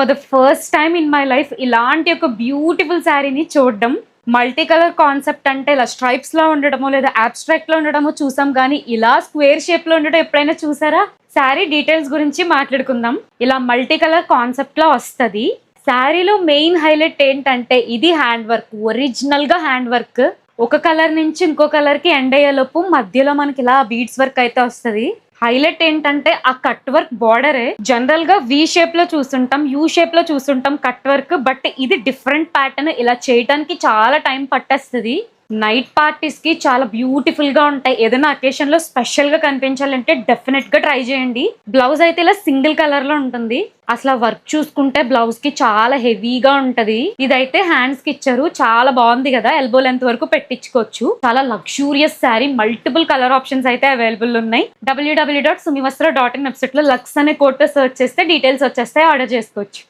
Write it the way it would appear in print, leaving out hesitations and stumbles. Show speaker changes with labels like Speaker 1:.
Speaker 1: For the first time in my life ఇలాంటి ఒక beautiful శారీని చూడడం. మల్టీ కలర్ కాన్సెప్ట్ అంటే ఇలా స్ట్రైప్స్ లో ఉండడమో లేదా అబ్స్ట్రాక్ట్ లో ఉండడమో చూసాం, కానీ ఇలా స్క్వేర్ షేప్ లో ఉండడం ఎప్పుడైనా చూసారా? శారీ డీటెయిల్స్ గురించి మాట్లాడుకుందాం. ఇలా మల్టీ కలర్ కాన్సెప్ట్ లో వస్తుంది. శారీలో మెయిన్ హైలైట్ ఏంటంటే ఇది హ్యాండ్ వర్క్, ఒరిజినల్ గా హ్యాండ్ వర్క్. ఒక కలర్ నుంచి ఇంకో కలర్ కి ఎండ్ అయ్యేలోపు మధ్యలో మనకి ఇలా బీడ్స్ వర్క్ అయితే వస్తుంది. హైలైట్ ఏంటంటే ఆ కట్ వర్క్ బార్డరే జనరల్ గా వి షేప్ లో చూస్తుంటాం, యూ షేప్ లో చూస్తుంటాం కట్ వర్క్. బట్ ఇది డిఫరెంట్ ప్యాటర్న్. ఇలా చేయడానికి చాలా టైం పట్టేస్తుంది. నైట్ పార్టీస్ కి చాలా బ్యూటిఫుల్ గా ఉంటాయి. ఏదైనా అకేషన్ లో స్పెషల్ గా కనిపించాలంటే డెఫినెట్ గా ట్రై చేయండి. బ్లౌజ్ అయితే ఇలా సింగిల్ కలర్ లో ఉంటుంది. అసలు వర్క్ చూసుకుంటే బ్లౌజ్ కి చాలా హెవీగా ఉంటది. ఇదైతే హ్యాండ్స్ కి ఇచ్చారు, చాలా బాగుంది కదా. ఎల్బో లెంత్ వరకు పెట్టించుకోవచ్చు. చాలా luxurious sari. Multiple colour options అయితే అవైలబుల్ ఉన్నాయి. www.sumivastra.in వెబ్సైట్ లో లక్స్ అనే కోడ్ తో సర్చ్ చేస్తే డీటెయిల్స్ వచ్చేస్తే ఆర్డర్ చేసుకోవచ్చు.